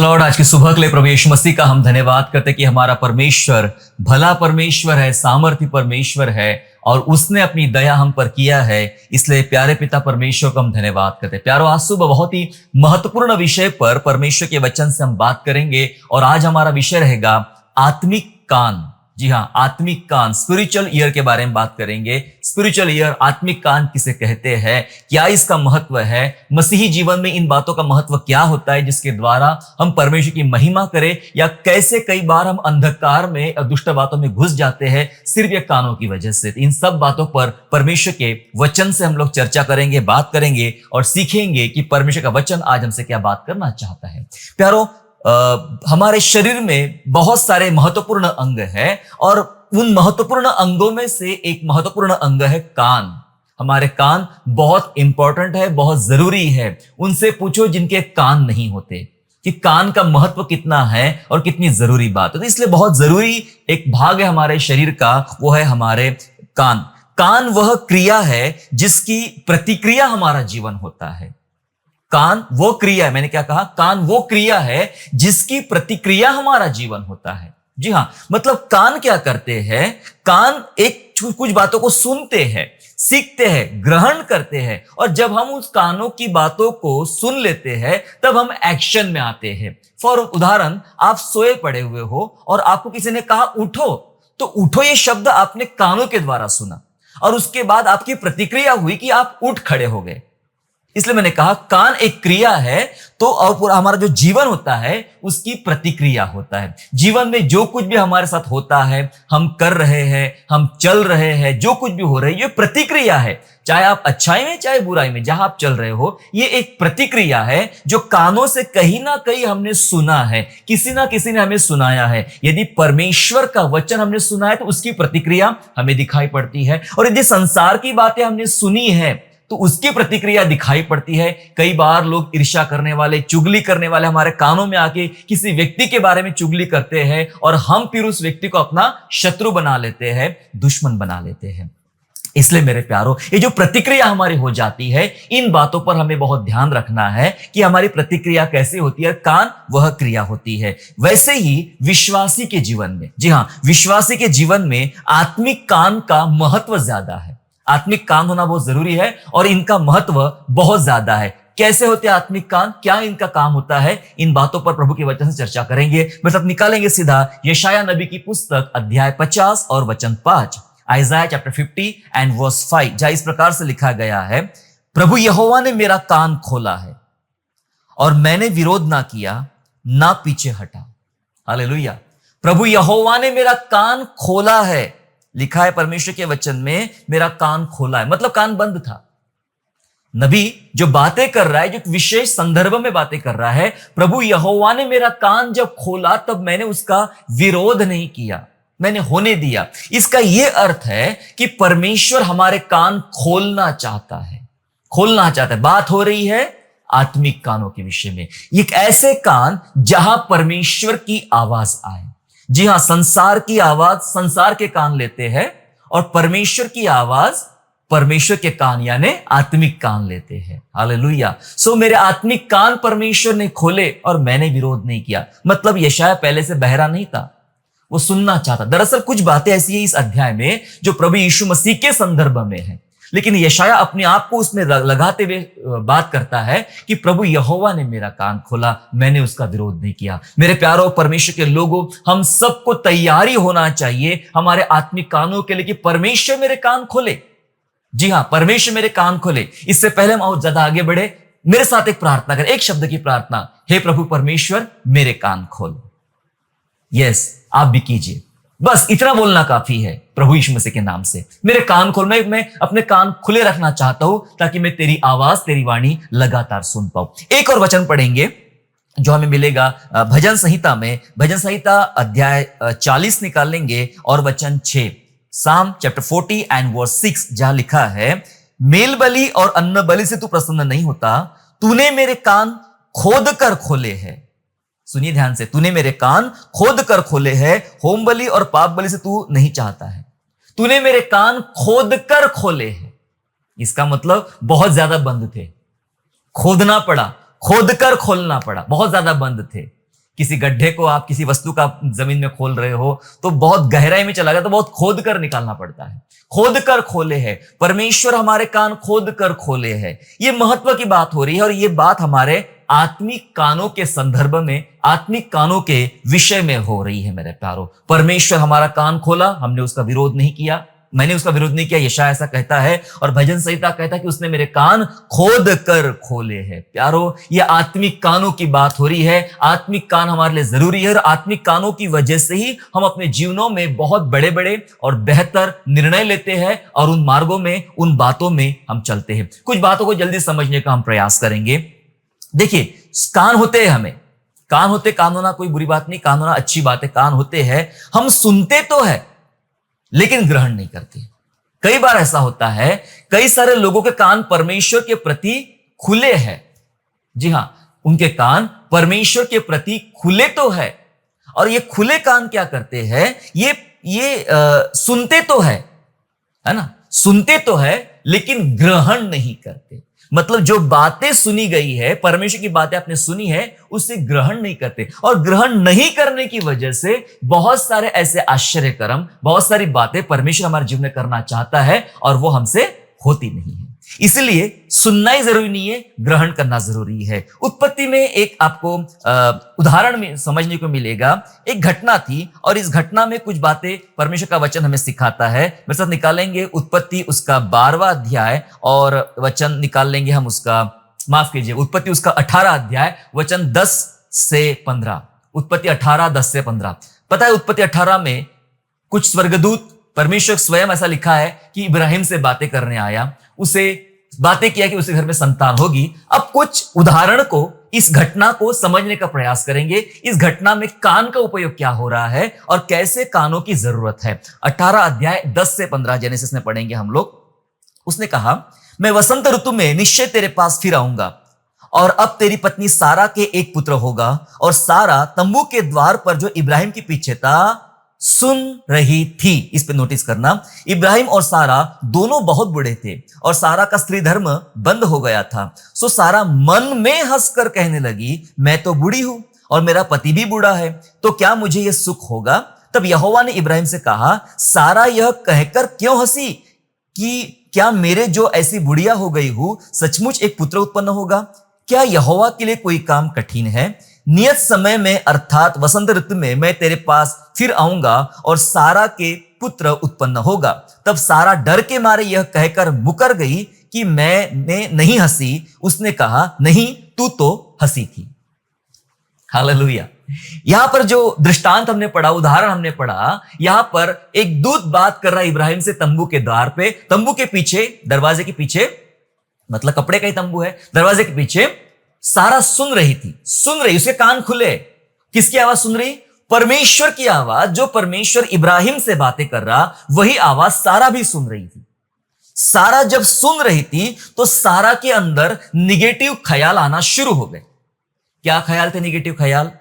Lord. आज की सुबह के लिए प्रभु यीशु मसीह का हम धन्यवाद करते कि हमारा परमेश्वर भला परमेश्वर है, सामर्थी परमेश्वर है और उसने अपनी दया हम पर किया है। इसलिए प्यारे पिता परमेश्वर को हम धन्यवाद करते। प्यारो, आज सुबह बहुत ही महत्वपूर्ण विषय पर परमेश्वर के वचन से हम बात करेंगे और आज हमारा विषय रहेगा आत्मिक कान। जी हाँ, आत्मिक कान, स्पिरिचुअल ईयर के बारे में बात करेंगे। स्पिरिचुअल ईयर, आत्मिक कान किसे कहते हैं, क्या इसका महत्व है, मसीही जीवन में इन बातों का महत्व क्या होता है जिसके द्वारा हम परमेश्वर की महिमा करें, या कैसे कई बार हम अंधकार में और दुष्ट बातों में घुस जाते हैं सिर्फ ये कानों की वजह से। इन सब बातों पर परमेश्वर के वचन से हम लोग चर्चा करेंगे, बात करेंगे और सीखेंगे कि परमेश्वर का वचन आज हमसे क्या बात करना चाहता है। प्यारो, हमारे शरीर में बहुत सारे महत्वपूर्ण अंग हैं और उन महत्वपूर्ण अंगों में से एक महत्वपूर्ण अंग है कान। हमारे कान बहुत इंपॉर्टेंट है, बहुत जरूरी है। उनसे पूछो जिनके कान नहीं होते कि कान का महत्व कितना है और कितनी जरूरी बात है। तो इसलिए बहुत जरूरी एक भाग है हमारे शरीर का, वो है हमारे कान। कान वह क्रिया है जिसकी प्रतिक्रिया हमारा जीवन होता है। कान वो क्रिया है, मैंने क्या कहा, कान वो क्रिया है जिसकी प्रतिक्रिया हमारा जीवन होता है। जी हाँ, मतलब कान क्या करते हैं, कान एक कुछ बातों को सुनते हैं, सीखते हैं, ग्रहण करते हैं और जब हम उस कानों की बातों को सुन लेते हैं तब हम एक्शन में आते हैं। फॉर उदाहरण, आप सोए पड़े हुए हो और आपको किसी ने कहा उठो, तो उठो ये शब्द आपने कानों के द्वारा सुना और उसके बाद आपकी प्रतिक्रिया हुई कि आप उठ खड़े हो गए। इसलिए मैंने कहा कान एक क्रिया है, तो और हमारा जो जीवन होता है उसकी प्रतिक्रिया होता है। जीवन में जो कुछ भी हमारे साथ होता है, हम कर रहे हैं, हम चल रहे हैं, जो कुछ भी हो रहा है ये प्रतिक्रिया है। चाहे आप अच्छाई में चाहे बुराई में, जहां आप चल रहे हो, ये एक प्रतिक्रिया है जो कानों से कहीं ना कहीं हमने सुना है, किसी ना किसी ने हमें सुनाया है। यदि परमेश्वर का वचन हमने सुना है तो उसकी प्रतिक्रिया हमें दिखाई पड़ती है, और यदि संसार की बातें हमने सुनी है तो उसकी प्रतिक्रिया दिखाई पड़ती है। कई बार लोग ईर्ष्या करने वाले, चुगली करने वाले हमारे कानों में आके किसी व्यक्ति के बारे में चुगली करते हैं और हम फिर उस व्यक्ति को अपना शत्रु बना लेते हैं, दुश्मन बना लेते हैं। इसलिए मेरे प्यारो, ये जो प्रतिक्रिया हमारी हो जाती है, इन बातों पर हमें बहुत ध्यान रखना है कि हमारी प्रतिक्रिया कैसी होती है। कान वह क्रिया होती है। वैसे ही विश्वासी के जीवन में, जी हाँ, विश्वासी के जीवन में आत्मिक कान का महत्व ज्यादा है। आत्मिक कान होना बहुत जरूरी है और इनका महत्व बहुत ज्यादा है। कैसे होते हैं आत्मिक कान, क्या इनका काम होता है, इन बातों पर प्रभु के वचन से चर्चा करेंगे। मतलब निकालेंगे सीधा यशायाह नबी की पुस्तक अध्याय 50 और वचन 5, आइज़ाया चैप्टर 50 एंड वर्स 5, जहां इस प्रकार से लिखा गया है, प्रभु यहोवा ने मेरा कान खोला है और मैंने विरोध ना किया, ना पीछे हटा। हालेलुया। प्रभु यहोवा ने मेरा कान खोला है, लिखा है परमेश्वर के वचन में, मेरा कान खोला है, मतलब कान बंद था। नबी जो बातें कर रहा है, जो विशेष संदर्भ में बातें कर रहा है, प्रभु यहोवा ने मेरा कान जब खोला तब मैंने उसका विरोध नहीं किया, मैंने होने दिया। इसका यह अर्थ है कि परमेश्वर हमारे कान खोलना चाहता है, खोलना चाहता है। बात हो रही है आत्मिक कानों के विषय में। एक ऐसे कान जहां परमेश्वर की आवाज आए। जी हां, संसार की आवाज संसार के कान लेते हैं और परमेश्वर की आवाज परमेश्वर के कान यानी आत्मिक कान लेते हैं। हालेलुया। सो मेरे आत्मिक कान परमेश्वर ने खोले और मैंने विरोध नहीं किया। मतलब यशायाह पहले से बहरा नहीं था, वो सुनना चाहता। दरअसल कुछ बातें ऐसी है इस अध्याय में जो प्रभु यीशु मसीह के संदर्भ में है, लेकिन यशायाह अपने आप को उसमें लगाते हुए बात करता है कि प्रभु यहोवा ने मेरा कान खोला, मैंने उसका विरोध नहीं किया। मेरे प्यारो परमेश्वर के लोगों, हम सबको तैयारी होना चाहिए हमारे आत्मिक कानों के लिए कि परमेश्वर मेरे कान खोले। जी हां, परमेश्वर मेरे कान खोले। इससे पहले हम और ज्यादा आगे बढ़े, मेरे साथ एक प्रार्थना करें, एक शब्द की प्रार्थना, हे प्रभु परमेश्वर मेरे कान खोल। यस, आप भी कीजिए। बस इतना बोलना काफी है प्रभु यीशु मसीह के नाम से, मेरे कान खोल। मैं अपने कान खुले रखना चाहता हूं ताकि मैं तेरी आवाज, तेरी वाणी लगातार सुन पाऊं। एक और वचन पढ़ेंगे जो हमें मिलेगा भजन संहिता में। भजन संहिता अध्याय 40 निकाल लेंगे और वचन 6, साम चैप्टर 40 एंड वर्स 6, जहां लिखा है, मेल बलि और अन्न बलि से तू प्रसन्न नहीं होता, तूने मेरे कान खोद कर खोले हैं। सुनिए ध्यान से, तूने मेरे कान खोद कर खोले हैं, होम बलि और पाप बलि से तू नहीं चाहता है। तूने मेरे कान खोद कर खोले हैं। इसका मतलब बहुत ज्यादा बंद थे, खोदना पड़ा, खोद कर खोलना पड़ा, बहुत ज्यादा बंद थे। किसी गड्ढे को आप किसी वस्तु का जमीन में खोल रहे हो तो बहुत गहराई में चला गया तो बहुत खोद कर निकालना पड़ता है। खोद कर खोले है परमेश्वर, हमारे कान खोद कर खोले है। ये महत्व की बात हो रही है और ये बात हमारे आत्मिक कानों के संदर्भ में, आत्मिक कानों के विषय में हो रही है। मेरे प्यारो, परमेश्वर हमारा कान खोला, हमने उसका विरोध नहीं किया, मैंने उसका विरोध नहीं किया। यशायाह ऐसा कहता है और भजन संहिता कहता है कि उसने मेरे कान खोद कर खोले हैं। प्यारो, ये आत्मिक कानों की बात हो रही है। आत्मिक कान हमारे लिए जरूरी है और आत्मिक कानों की वजह से ही हम अपने जीवनों में बहुत बड़े बड़े और बेहतर निर्णय लेते हैं और उन मार्गों में, उन बातों में हम चलते हैं। कुछ बातों को जल्दी समझने का हम प्रयास करेंगे। देखिए, कान होते हैं, हमें कान होते, कान होना कोई बुरी बात नहीं, कान होना अच्छी बात है। कान होते हैं, हम सुनते तो है लेकिन ग्रहण नहीं करते। कई बार ऐसा होता है, कई सारे लोगों के कान परमेश्वर के प्रति खुले हैं। जी हां, उनके कान परमेश्वर के प्रति खुले तो है और ये खुले कान क्या करते हैं, ये सुनते तो है ना, सुनते तो है लेकिन ग्रहण नहीं करते। मतलब जो बातें सुनी गई है, परमेश्वर की बातें आपने सुनी है, उसे ग्रहण नहीं करते और ग्रहण नहीं करने की वजह से बहुत सारे ऐसे आश्चर्य कर्म, बहुत सारी बातें परमेश्वर हमारे जीवन में करना चाहता है और वो हमसे होती नहीं है। इसलिए सुनना ही जरूरी नहीं है, ग्रहण करना जरूरी है। उत्पत्ति में एक आपको उदाहरण में समझने को मिलेगा। एक घटना थी और इस घटना में कुछ बातें परमेश्वर का वचन हमें सिखाता है। मेरे साथ निकालेंगे उत्पत्ति उसका 12वां अध्याय और वचन निकाल लेंगे हम उसका, माफ कीजिए, उत्पत्ति उसका 18 अध्याय वचन 10 से 15। उत्पत्ति 18 10 से 15। पता है, उत्पत्ति 18 में कुछ स्वर्गदूत, परमेश्वर स्वयं ऐसा लिखा है कि इब्राहिम से बातें करने आया, उसे बातें किया कि उसके घर में संतान होगी। अब कुछ उदाहरण को, इस घटना को समझने का प्रयास करेंगे। इस घटना में कान का उपयोग क्या हो रहा है और कैसे कानों की जरूरत है। 18 अध्याय 10 से 15 जेनेसिस में पढ़ेंगे हम लोग। उसने कहा, मैं वसंत ऋतु में निश्चय तेरे पास फिर आऊंगा और अब तेरी पत्नी सारा के एक पुत्र होगा। और सारा तंबू के द्वार पर जो इब्राहिम के पीछे था सुन रही थी। इस पे नोटिस करना, इब्राहिम और सारा दोनों बहुत बूढ़े थे और सारा का स्त्री धर्म बंद हो गया था। सो सारा मन में हंसकर कहने लगी, मैं तो बूढ़ी हूं और मेरा पति भी बूढ़ा है, तो क्या मुझे यह सुख होगा? तब यहोवा ने इब्राहिम से कहा, सारा यह कहकर क्यों हंसी कि क्या मेरे जो ऐसी बुढ़िया हो गई हूं सचमुच एक पुत्र उत्पन्न होगा? क्या यहोवा के लिए कोई काम कठिन है? नियत समय में अर्थात वसंत ऋतु में मैं तेरे पास फिर आऊंगा और सारा के पुत्र उत्पन्न होगा। तब सारा डर के मारे यह कहकर मुकर गई कि मैंने नहीं हंसी। उसने कहा, नहीं, तू तो हंसी थी। हालेलुया। यहां पर जो दृष्टांत हमने पढ़ा, उदाहरण हमने पढ़ा, यहां पर एक दूत बात कर रहा है इब्राहिम से तंबू के द्वार पे, तंबू के पीछे, दरवाजे के पीछे, मतलब कपड़े का ही तंबू है, दरवाजे के पीछे सारा सुन रही थी, सुन रही, उसके कान खुले। किसकी आवाज सुन रही? परमेश्वर की आवाज। जो परमेश्वर इब्राहिम से बातें कर रहा, वही आवाज सारा भी सुन रही थी। सारा जब सुन रही थी तो सारा के अंदर निगेटिव ख्याल आना शुरू हो गए। क्या ख्याल थे? निगेटिव ख्याल।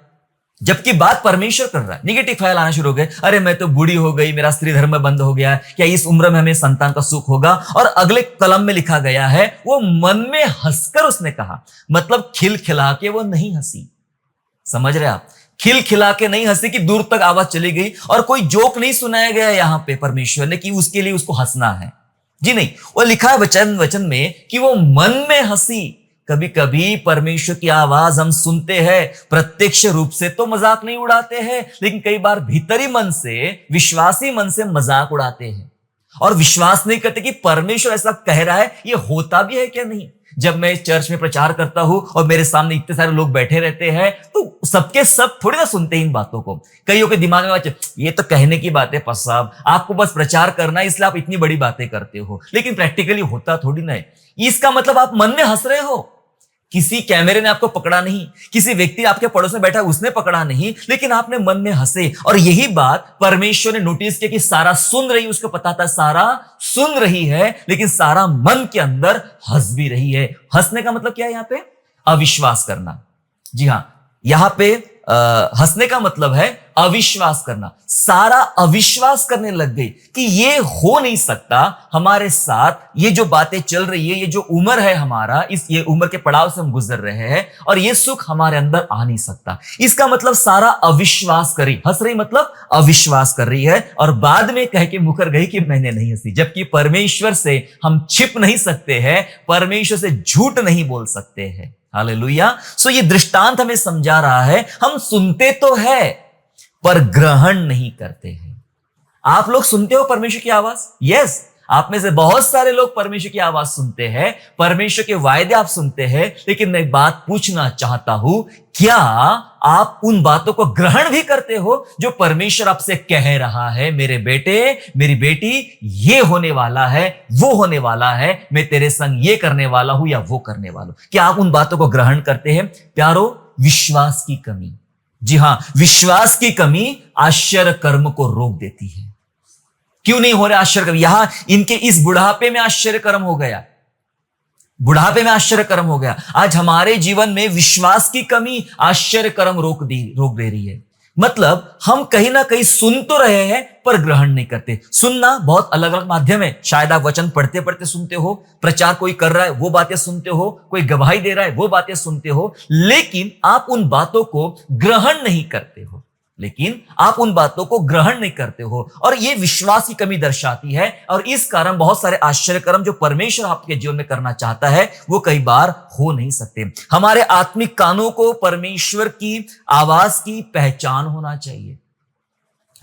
जबकि बात परमेश्वर कर रहा है, निगेटिव ख्याल आना शुरू हो गए। अरे मैं तो बूढ़ी हो गई, मेरा स्त्री धर्म बंद हो गया, क्या इस उम्र में हमें संतान का सुख होगा? और अगले कलम में लिखा गया है, वो मन में हंसकर उसने कहा, मतलब खिलखिला के वो नहीं हंसी। समझ रहे आप? खिलखिला के नहीं हंसी कि दूर तक आवाज चली गई और कोई जोक नहीं सुनाया गया यहां पे परमेश्वर ने कि उसके लिए उसको हंसना है। जी नहीं, वो लिखा है वचन में कि वो मन में हंसी। कभी कभी परमेश्वर की आवाज हम सुनते हैं, प्रत्यक्ष रूप से तो मजाक नहीं उड़ाते हैं, लेकिन कई बार भीतरी मन से, विश्वासी मन से मजाक उड़ाते हैं और विश्वास नहीं करते कि परमेश्वर ऐसा कह रहा है, ये होता भी है क्या नहीं। जब मैं चर्च में प्रचार करता हूं और मेरे सामने इतने सारे लोग बैठे रहते हैं तो सबके सब थोड़ी ना सुनते हैं इन बातों को। कईयों के दिमाग में ये तो कहने की बात है, पास साहब, आपको बस प्रचार करना है इसलिए आप इतनी बड़ी बातें करते हो, लेकिन प्रैक्टिकली होता थोड़ी ना है। इसका मतलब आप मन में हंस रहे हो। किसी कैमरे ने आपको पकड़ा नहीं, किसी व्यक्ति आपके पड़ोस में बैठा उसने पकड़ा नहीं, लेकिन आपने मन में हंसे। और यही बात परमेश्वर ने नोटिस किया कि सारा सुन रही, उसको पता था सारा सुन रही है, लेकिन सारा मन के अंदर हंस भी रही है। हंसने का मतलब क्या है यहां पे? अविश्वास करना। जी हां, यहां पे हंसने का मतलब है अविश्वास करना। सारा अविश्वास करने लग गई कि ये हो नहीं सकता हमारे साथ, ये जो बातें चल रही है, ये जो उम्र है हमारा, ये उम्र के पड़ाव से हम गुजर रहे हैं और ये सुख हमारे अंदर आ नहीं सकता। इसका मतलब सारा अविश्वास करी, हंस रही मतलब अविश्वास कर रही है और बाद में कह के मुकर गई कि मैंने नहीं हंसी। जबकि परमेश्वर से हम छिप नहीं सकते हैं, परमेश्वर से झूठ नहीं बोल सकते हैं। हालेलुया। सो ये दृष्टांत हमें समझा रहा है, हम सुनते तो है पर ग्रहण नहीं करते हैं। आप लोग सुनते हो परमेश्वर की आवाज? यस, आप में से बहुत सारे लोग परमेश्वर की आवाज सुनते हैं, परमेश्वर के वायदे आप सुनते हैं, लेकिन मैं एक बात पूछना चाहता हूं, क्या आप उन बातों को ग्रहण भी करते हो जो परमेश्वर आपसे कह रहा है? मेरे बेटे, मेरी बेटी, ये होने वाला है, वो होने वाला है, मैं तेरे संग ये करने वाला हूं या वो करने वाला हूं। क्या आप उन बातों को ग्रहण करते हैं? प्यारो, विश्वास की कमी, जी हां, विश्वास की कमी आश्चर्य कर्म को रोक देती है। क्यों नहीं हो रहा आश्चर्य कर्म? यहां इनके इस बुढ़ापे में आश्चर्य कर्म हो गया, बुढ़ापे में आश्चर्य कर्म हो गया। आज हमारे जीवन में विश्वास की कमी आश्चर्य कर्म रोक दे रही है। मतलब हम कहीं ना कहीं सुन तो रहे हैं पर ग्रहण नहीं करते। सुनना बहुत अलग अलग माध्यम है। शायद आप वचन पढ़ते पढ़ते सुनते हो, प्रचार कोई कर रहा है वो बातें सुनते हो, कोई गवाही दे रहा है वो बातें सुनते हो, लेकिन आप उन बातों को ग्रहण नहीं करते हो, और ये विश्वास की कमी दर्शाती है। और इस कारण बहुत सारे आश्चर्य कर्म जो परमेश्वर आपके जीवन में करना चाहता है वो कई बार हो नहीं सकते। हमारे आत्मिक कानों को परमेश्वर की आवाज की पहचान होना चाहिए।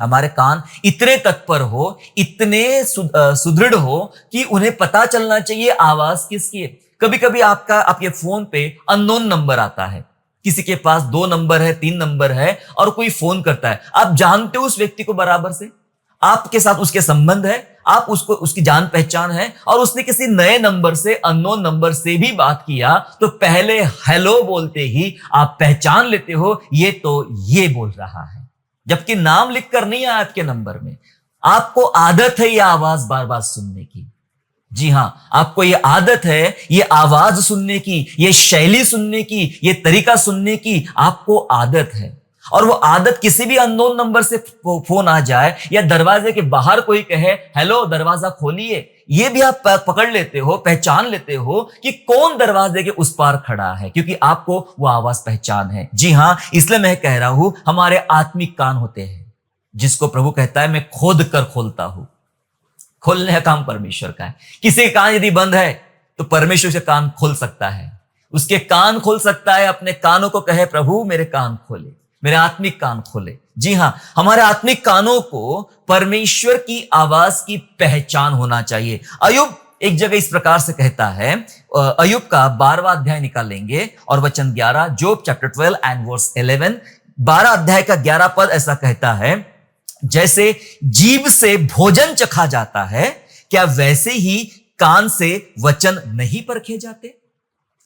हमारे कान इतने तत्पर हो, इतने सुदृढ़ हो कि उन्हें पता चलना चाहिए आवाज किसकी है। कभी कभी आपके फोन पे अननोन नंबर आता है, किसी के पास 2 नंबर है, 3 नंबर है, और कोई फोन करता है। आप जानते हो उस व्यक्ति को बराबर से, आपके साथ उसके संबंध है, आप उसकी जान पहचान है, और उसने किसी नए नंबर से, अननोन नंबर से भी बात किया तो पहले हेलो बोलते ही आप पहचान लेते हो ये तो ये बोल रहा है, जबकि नाम लिखकर नहीं आया आपके नंबर में। आपको आदत है ये आवाज बार बार सुनने की। जी हां, आपको ये आदत है ये आवाज सुनने की, ये शैली सुनने की, ये तरीका सुनने की आपको आदत है। और वो आदत किसी भी अननोन नंबर से फोन आ जाए या दरवाजे के बाहर कोई कहे हेलो दरवाजा खोलिए, ये भी आप पकड़ लेते हो, पहचान लेते हो कि कौन दरवाजे के उस पार खड़ा है, क्योंकि आपको वो आवाज पहचान है। जी हां, इसलिए मैं कह रहा हूं हमारे आत्मिक कान होते हैं जिसको प्रभु कहता है मैं खोद कर खोलता हूं। खोलने का काम परमेश्वर का है। किसी का कान यदि बंद है तो परमेश्वर से कान खोल सकता है, उसके कान खोल सकता है। अपने कानों को कहे प्रभु मेरे कान खोले, मेरे आत्मिक कान खोले। जी हां, हमारे आत्मिक कानों को परमेश्वर की आवाज की पहचान होना चाहिए। अय्यूब एक जगह इस प्रकार से कहता है, अय्यूब का 12वां अध्याय निकालेंगे और वचन 11, जोब चैप्टर 12 एंड वर्स 11, 12 अध्याय का 11 पद ऐसा कहता है, जैसे जीभ से भोजन चखा जाता है, क्या वैसे ही कान से वचन नहीं परखे जाते?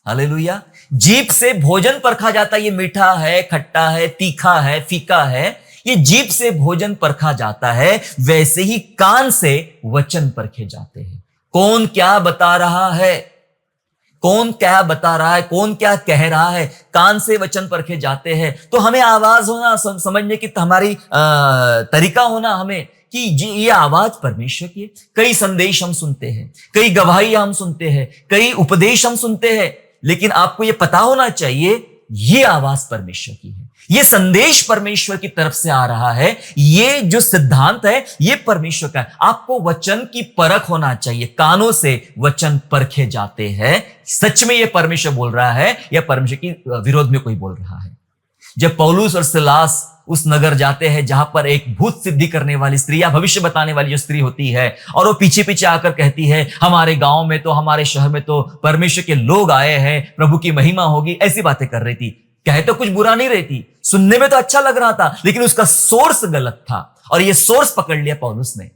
हालेलुया। जीभ से भोजन परखा जाता है, ये मीठा है, खट्टा है, तीखा है, फीका है, ये जीभ से भोजन परखा जाता है, वैसे ही कान से वचन परखे जाते हैं। कौन क्या बता रहा है, कौन क्या बता रहा है, कौन क्या कह रहा है, कान से वचन परखे जाते हैं। तो हमें आवाज होना, समझने की हमारी तरीका होना हमें कि जी ये आवाज परमेश्वर की है। कई संदेश हम सुनते हैं, कई गवाहियां हम सुनते हैं, कई उपदेश हम सुनते हैं, लेकिन आपको ये पता होना चाहिए ये आवाज परमेश्वर की है, ये संदेश परमेश्वर की तरफ से आ रहा है, ये जो सिद्धांत है ये परमेश्वर का है। आपको वचन की परख होना चाहिए। कानों से वचन परखे जाते हैं, सच में ये परमेश्वर बोल रहा है या परमेश्वर की विरोध में कोई बोल रहा है। जब पौलुस और सिलास उस नगर जाते हैं जहां पर एक भूत सिद्धि करने वाली स्त्री या भविष्य बताने वाली जो स्त्री होती है, और वो पीछे पीछे आकर कहती है हमारे गांव में तो, हमारे शहर में तो परमेश्वर के लोग आए हैं, प्रभु की महिमा होगी, ऐसी बातें कर रही थी। कहे तो कुछ बुरा नहीं रही थी, सुनने में तो अच्छा लग रहा था, लेकिन उसका सोर्स गलत था, और ये सोर्स पकड़ लिया पौलुस ने।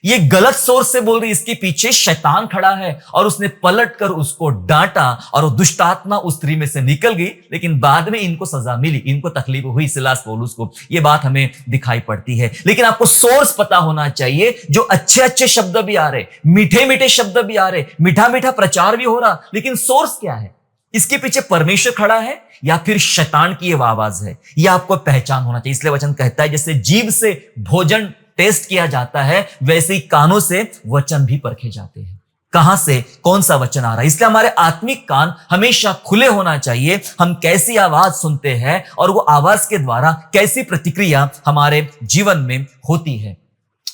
ये गलत सोर्स से बोल रही, इसके पीछे शैतान खड़ा है, और उसने पलट कर उसको डांटा और वो दुष्ट आत्मा उस स्त्री में से निकल गई। लेकिन बाद में इनको सजा मिली, इनको तकलीफ हुई, सिलास पौलुस को। ये बात हमें दिखाई पड़ती है। लेकिन आपको सोर्स पता होना चाहिए। जो अच्छे अच्छे शब्द भी आ रहे, मीठे मीठे शब्द भी आ रहे, मीठा मीठा प्रचार भी हो रहा, लेकिन सोर्स क्या है? इसके पीछे परमेश्वर खड़ा है या फिर शैतान की ये आवाज है, यह आपको पहचान होना चाहिए। इसलिए वचन कहता है जैसे जीभ से भोजन टेस्ट किया जाता है, वैसे ही कानों से वचन भी परखे जाते हैं, कहां से कौन सा वचन आ रहा है। इसलिए हमारे आत्मिक कान हमेशा खुले होना चाहिए। हम कैसी आवाज सुनते हैं और वो आवाज के द्वारा कैसी प्रतिक्रिया हमारे जीवन में होती है।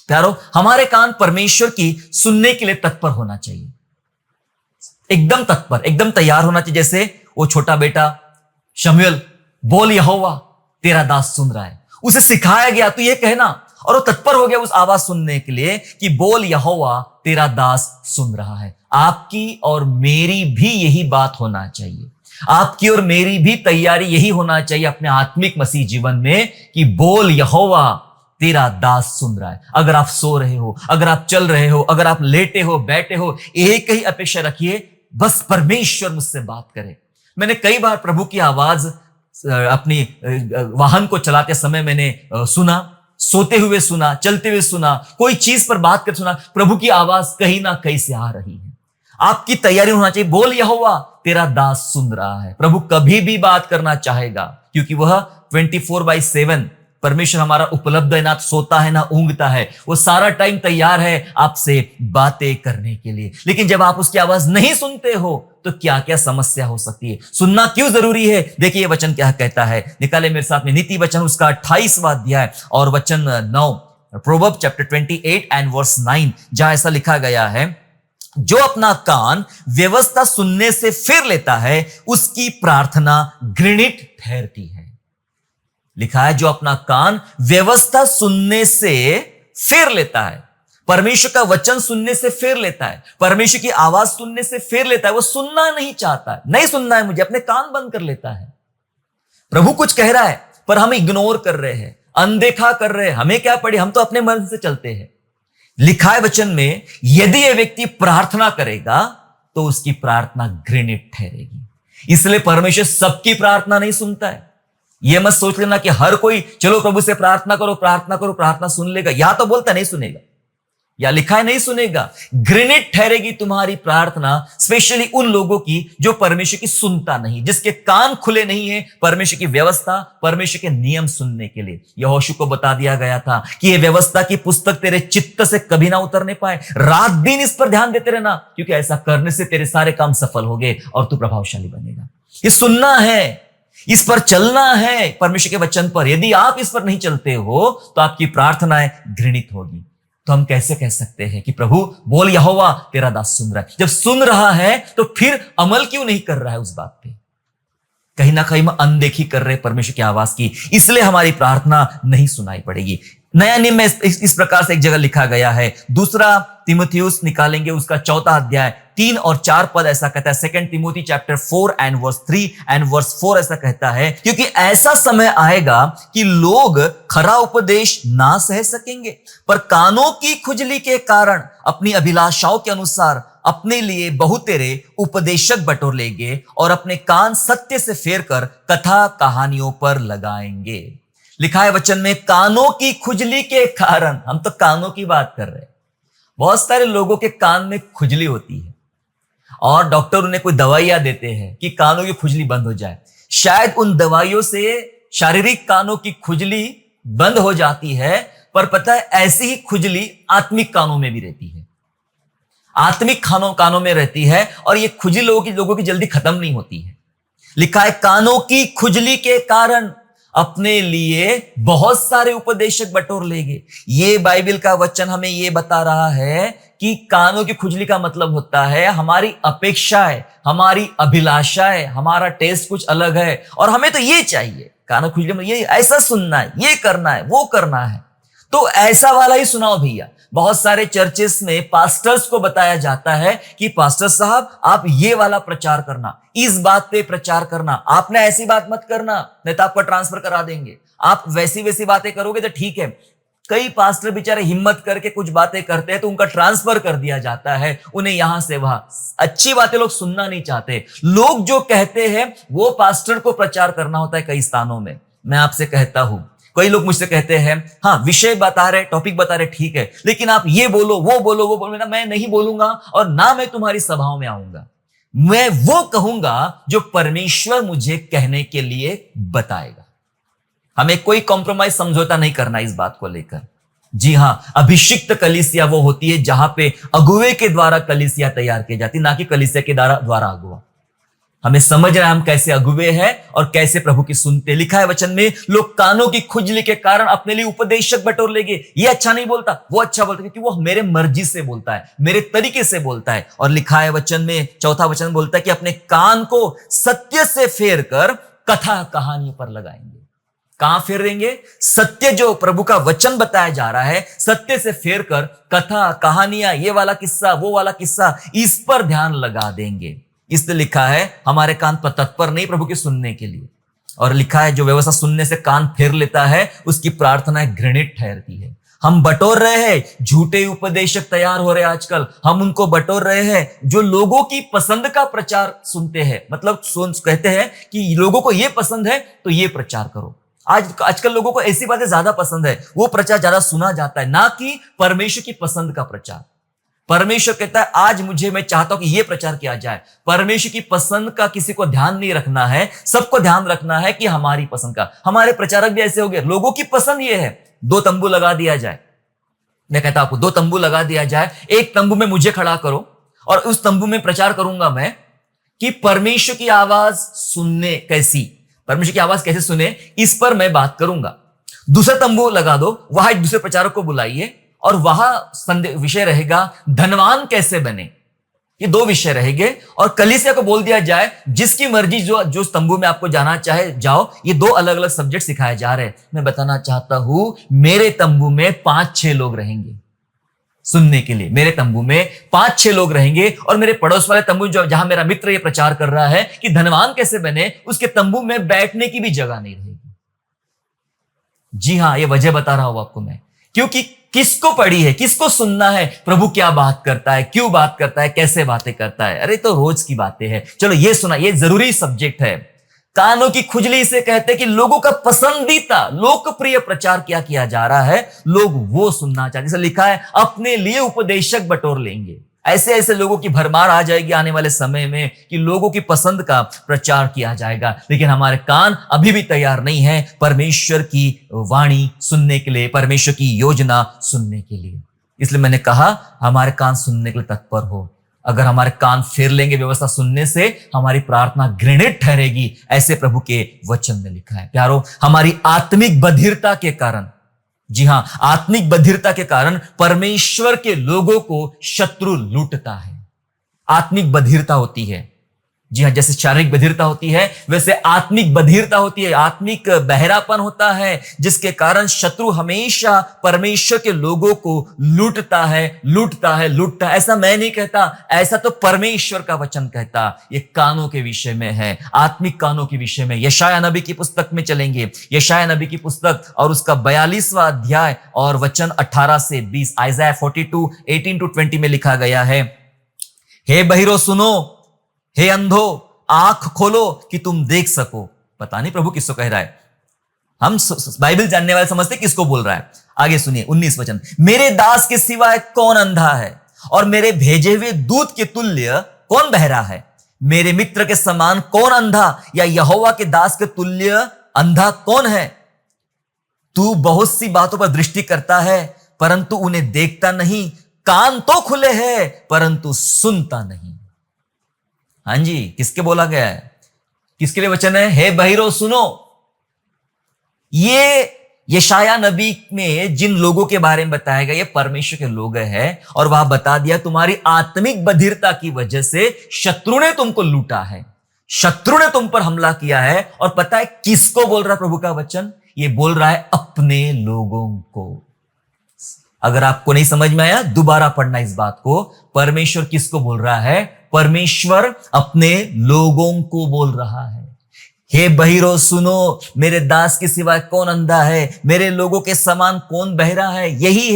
प्यारो, हमारे कान परमेश्वर की सुनने के लिए तत्पर होना चाहिए, एकदम तत्पर, एकदम तैयार होना चाहिए। जैसे वो छोटा बेटा शमूएल, बोल यहोवा तेरा दास सुन रहा है, उसे सिखाया गया तो ये कहना, और वो तत्पर हो गया उस आवाज सुनने के लिए कि बोल यहोवा तेरा दास सुन रहा है। आपकी और मेरी भी यही बात होना चाहिए, आपकी और मेरी भी तैयारी यही होना चाहिए अपने आत्मिक मसीह जीवन में कि बोल यहोवा तेरा दास सुन रहा है। अगर आप सो रहे हो, अगर आप चल रहे हो, अगर आप लेटे हो, बैठे हो, एक ही अपेक्षा रखिए, बस परमेश्वर मुझसे बात करे। मैंने कई बार प्रभु की आवाज अपनी वाहन को चलाते समय मैंने सुना, सोते हुए सुना, चलते हुए सुना, कोई चीज पर बात कर सुना, प्रभु की आवाज कहीं ना कहीं से आ रही है। आपकी तैयारी होना चाहिए, बोल यहोवा तेरा दास सुन रहा है। प्रभु कभी भी बात करना चाहेगा, क्योंकि वह 24/7 परमेश्वर हमारा उपलब्ध है, ना सोता है ना ऊंघता है, वो सारा टाइम तैयार है आपसे बातें करने के लिए। लेकिन जब आप उसकी आवाज नहीं सुनते हो तो क्या क्या समस्या हो सकती है। सुनना क्यों जरूरी है, देखिए ये वचन क्या कहता है, निकाले मेरे साथ में नीति वचन उसका 28वां अध्याय और वचन 9, प्रोवर्ब चैप्टर 28 एंड वर्स 9, जहां ऐसा लिखा गया है, जो अपना कान व्यवस्था सुनने से फेर लेता है उसकी प्रार्थना घृणित ठहरती है। लिखा है जो अपना कान व्यवस्था सुनने से फेर लेता है, परमेश्वर का वचन सुनने से फेर लेता है, परमेश्वर की आवाज सुनने से फेर लेता है, वो सुनना नहीं चाहता है, नहीं सुनना है मुझे, अपने कान बंद कर लेता है। प्रभु कुछ कह रहा है पर हम इग्नोर कर रहे हैं, अनदेखा कर रहे हैं, हमें क्या पड़ी, हम तो अपने मन से चलते हैं। लिखा है वचन में, यदि यह व्यक्ति प्रार्थना करेगा तो उसकी प्रार्थना घृणित ठहरेगी। इसलिए परमेश्वर सबकी प्रार्थना नहीं सुनता है। यह मत सोच लेना कि हर कोई चलो प्रभु से प्रार्थना करो, प्रार्थना करो, प्रार्थना सुन लेगा, या तो बोलता नहीं सुनेगा, या लिखा है नहीं सुनेगा। घृणित ठहरेगी तुम्हारी प्रार्थना, स्पेशली उन लोगों की जो परमेश्वर की सुनता नहीं, जिसके कान खुले नहीं है परमेश्वर की व्यवस्था, परमेश्वर के नियम सुनने के लिए। यहोशू को बता दिया गया था कि यह व्यवस्था की पुस्तक तेरे चित्त से कभी ना उतरने पाए, रात दिन इस पर ध्यान देते रहना, क्योंकि ऐसा करने से तेरे सारे काम सफल होंगे और तू प्रभावशाली बनेगा। ये सुनना है, इस पर चलना है, परमेश्वर के वचन पर। यदि आप इस पर नहीं चलते हो तो आपकी प्रार्थनाएं घृणित होगी। तो हम कैसे कह सकते हैं कि प्रभु बोल यहोवा तेरा दास सुन रहा है? जब सुन रहा है तो फिर अमल क्यों नहीं कर रहा है उस बात पे? कहीं ना कहीं हम अनदेखी कर रहे हैं परमेश्वर की आवाज की, इसलिए हमारी प्रार्थना नहीं सुनाई पड़ेगी। नया नियम में इस प्रकार से एक जगह लिखा गया है, दूसरा तीमुथियुस निकालेंगे उसका 4वां अध्याय 3 और 4 पद ऐसा कहता है। 2 तीमुथी chapter 4 and verse 3 and verse 4 ऐसा कहता है, क्योंकि ऐसा समय आएगा कि लोग खरा उपदेश ना सह सकेंगे, पर कानों की खुजली के कारण अपनी अभिलाषाओं के अनुसार अपने लिए बहुतेरे उपदेशक बटोर लेंगे और अपने कान सत्य से फेर कर कथा कहानियों पर लगाएंगे। लिखा है वचन में, कानों की खुजली के कारण। हम तो कानों की बात कर रहे हैं। बहुत सारे लोगों के कान में खुजली होती है और डॉक्टर उन्हें कोई दवाइयां देते हैं कि कानों की खुजली बंद हो जाए। शायद उन दवाइयों से शारीरिक कानों की खुजली बंद हो जाती है, पर पता है ऐसी ही खुजली आत्मिक कानों में भी रहती है, आत्मिक कानों में रहती है, और ये खुजली लोगों की जल्दी खत्म नहीं होती है। लिखा है कानों की खुजली के कारण अपने लिए बहुत सारे उपदेशक बटोर लेंगे। ये बाइबल का वचन हमें ये बता रहा है कि कानों की खुजली का मतलब होता है हमारी अपेक्षा है, हमारी अभिलाषा है, हमारा टेस्ट कुछ अलग है और हमें तो ये चाहिए। कानों की खुजली में ये ऐसा सुनना है, ये करना है, वो करना है, तो ऐसा वाला ही सुनाओ भैया। बहुत सारे चर्चेस में पास्टर्स को बताया जाता है कि पास्टर साहब आप ये वाला प्रचार करना, इस बात पे प्रचार करना, आपने ऐसी बात मत करना नहीं तो आपका ट्रांसफर करा देंगे, आप वैसी बातें करोगे तो ठीक है। कई पास्टर बेचारे हिम्मत करके कुछ बातें करते हैं तो उनका ट्रांसफर कर दिया जाता है, उन्हें यहां से वहां। अच्छी बातें लोग सुनना नहीं चाहते। लोग जो कहते हैं वो पास्टर को प्रचार करना होता है कई स्थानों में। मैं आपसे कहता हूं, कई लोग मुझसे कहते हैं हाँ विषय बता रहे, टॉपिक बता रहे, ठीक है, लेकिन आप ये बोलो, वो बोलो, वो बोलो ना, मैं नहीं बोलूंगा और ना मैं तुम्हारी सभाओं में आऊंगा। मैं वो कहूंगा जो परमेश्वर मुझे कहने के लिए बताएगा। हमें कोई कॉम्प्रोमाइज, समझौता नहीं करना इस बात को लेकर। जी हां, अभिषिक्त कलीसिया वो होती है जहां पे अगुवे के द्वारा कलीसिया तैयार की जाती, ना कि कलीसिया के द्वारा अगुवा। हमें समझ रहा है हम कैसे अगुवे हैं और कैसे प्रभु की सुनते। लिखा है वचन में, लोग कानों की खुजली के कारण अपने लिए उपदेशक बटोर लेंगे। ये अच्छा नहीं बोलता, वो अच्छा बोलता, क्योंकि वो मेरे मर्जी से बोलता है, मेरे तरीके से बोलता है। और लिखा है वचन में, चौथा वचन बोलता है कि अपने कान को सत्य से फेर कर कथा कहानी पर लगाएंगे। कहां फेर देंगे? सत्य, जो प्रभु का वचन बताया जा रहा है, सत्य से फेर कर कथा कहानियां, ये वाला किस्सा, वो वाला किस्सा, इस पर ध्यान लगा देंगे। इसलिए लिखा है हमारे कान पर तत्पर नहीं प्रभु के सुनने के लिए। और लिखा है जो व्यवस्था सुनने से कान फेर लेता है उसकी प्रार्थना घृणित ठहरती है। हम बटोर रहे हैं, झूठे उपदेशक तैयार हो रहे हैं आजकल। हम उनको बटोर रहे हैं जो लोगों की पसंद का प्रचार सुनते हैं। मतलब कहते हैं कि लोगों को ये पसंद है तो ये प्रचार करो। आजकल लोगों को ऐसी बातें ज्यादा पसंद है, वो प्रचार ज्यादा सुना जाता है, ना कि परमेश्वर की पसंद का प्रचार। परमेश्वर कहता है आज मैं चाहता हूं कि यह प्रचार किया जाए। परमेश्वर की पसंद का किसी को ध्यान नहीं रखना है, सबको ध्यान रखना है कि हमारी पसंद का। हमारे प्रचारक भी ऐसे हो गए, लोगों की पसंद यह है 2 तंबू लगा दिया जाए। मैं कहता हूं आपको 2 तंबू लगा दिया जाए, एक तंबू में मुझे खड़ा करो और उस तंबू में प्रचार करूंगा मैं कि परमेश्वर की आवाज सुनने कैसी, परमेश्वर की आवाज कैसे सुने, इस पर मैं बात करूंगा। दूसरा तंबू लगा दो, वहां एक दूसरे प्रचारक को बुलाइए और वहां विषय रहेगा धनवान कैसे बने। ये 2 विषय रहेंगे और कलीसिया को बोल दिया जाए जिसकी मर्जी जो तंबू में आपको जाना चाहे जाओ। ये 2 अलग अलग सब्जेक्ट सिखाए जा रहे हैं। मैं बताना चाहता हूं मेरे तंबू में 5-6 लोग रहेंगे सुनने के लिए। मेरे तंबू में 5-6 लोग रहेंगे और मेरे पड़ोस वाले तंबू जहां मेरा मित्र ये प्रचार कर रहा है कि धनवान कैसे बने, उसके तंबू में बैठने की भी जगह नहीं रहेगी। जी हां, ये वजह बता रहा हूं आपको मैं, क्योंकि किसको पड़ी है, किसको सुनना है, प्रभु क्या बात करता है, क्यों बात करता है, कैसे बातें करता है। अरे तो रोज की बातें हैं, चलो ये सुना, ये जरूरी सब्जेक्ट है। कानों की खुजली से कहते हैं कि लोगों का पसंदीदा लोकप्रिय प्रचार क्या किया जा रहा है, लोग वो सुनना चाहते। जैसे लिखा है अपने लिए उपदेशक बटोर लेंगे। ऐसे ऐसे लोगों की भरमार आ जाएगी आने वाले समय में कि लोगों की पसंद का प्रचार किया जाएगा। लेकिन हमारे कान अभी भी तैयार नहीं है परमेश्वर की वाणी सुनने के लिए, परमेश्वर की योजना सुनने के लिए। इसलिए मैंने कहा हमारे कान सुनने के लिए तत्पर हो। अगर हमारे कान फेर लेंगे व्यवस्था सुनने से, हमारी प्रार्थना घृणित ठहरेगी, ऐसे प्रभु के वचन में लिखा है। प्यारो, हमारी आत्मिक बधिरता के कारण, जी हां, आत्मिक बधिरता के कारण परमेश्वर के लोगों को शत्रु लूटता है। आत्मिक बधिरता होती है, जी हां, जैसे शारीरिक बधिरता होती है वैसे आत्मिक बधिरता होती है। आत्मिक बहरापन होता है जिसके कारण शत्रु हमेशा परमेश्वर के लोगों को लूटता है। ऐसा मैं नहीं कहता, ऐसा तो परमेश्वर का वचन कहता। ये कानों के विषय में है, आत्मिक कानों के विषय में। यशायाह नबी की पुस्तक में चलेंगे, यशायाह नबी की पुस्तक और उसका 42वां अध्याय और वचन 18 से 20, आइज़ाया 42, 18-20 में लिखा गया है, हे बहिरो सुनो, हे अंधो आंख खोलो कि तुम देख सको। पता नहीं प्रभु किसको कह रहा है, हम बाइबल जानने वाले समझते किसको बोल रहा है। आगे सुनिए 19 वचन, मेरे दास के सिवाय कौन अंधा है और मेरे भेजे हुए दूत के तुल्य कौन बहरा है। मेरे मित्र के समान कौन अंधा या यहोवा के दास के तुल्य अंधा कौन है। तू बहुत सी बातों पर दृष्टि करता है परंतु उन्हें देखता नहीं, कान तो खुले हैं परंतु सुनता नहीं। हां जी, किसके बोला गया है, किसके लिए वचन है? हे बहिरो सुनो। ये यशायाह नबी में जिन लोगों के बारे में बताया गया, ये परमेश्वर के लोग हैं और वहां बता दिया तुम्हारी आत्मिक बधिरता की वजह से शत्रु ने तुमको लूटा है, शत्रु ने तुम पर हमला किया है। और पता है किसको बोल रहा है प्रभु का वचन? ये बोल रहा है अपने लोगों को। अगर आपको नहीं समझ में आया दोबारा पढ़ना इस बात को। परमेश्वर किसको बोल रहा है? परमेश्वर अपने लोगों को बोल रहा है। हे बहिरो सुनो, मेरे दास के सिवाय कौन अंधा है, मेरे लोगों के समान कौन बहरा है। यही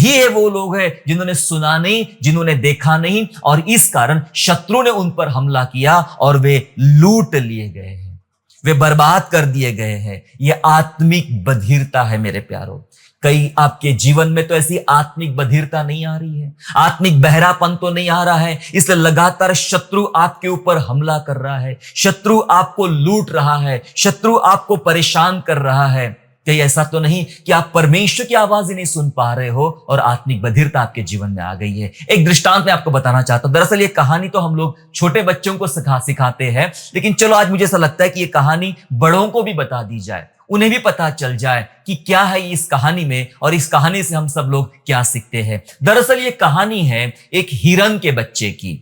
है वो लोग हैं जिन्होंने सुना नहीं, जिन्होंने देखा नहीं, और इस कारण शत्रु ने उन पर हमला किया और वे लूट लिए गए हैं। वे बर्बाद कर दिए गए हैं। यह आत्मिक बधिरता है मेरे प्यारों। कई आपके जीवन में तो ऐसी आत्मिक बधिरता नहीं आ रही है, आत्मिक बहरापन तो नहीं आ रहा है, इसलिए लगातार शत्रु आपके ऊपर हमला कर रहा है, शत्रु आपको लूट रहा है, शत्रु आपको परेशान कर रहा है। कहीं ऐसा तो नहीं कि आप परमेश्वर की आवाज ही नहीं सुन पा रहे हो और आत्मिक बधिरता आपके जीवन में आ गई है। एक दृष्टांत मैं आपको बताना चाहता हूं। दरअसल ये कहानी तो हम लोग छोटे बच्चों को सिखाते हैं, लेकिन चलो आज मुझे ऐसा लगता है कि ये कहानी बड़ों को भी बता दी जाए, उन्हें भी पता चल जाए कि क्या है इस कहानी में और इस कहानी से हम सब लोग क्या सीखते हैं। दरअसल ये कहानी है एक हिरन के बच्चे की।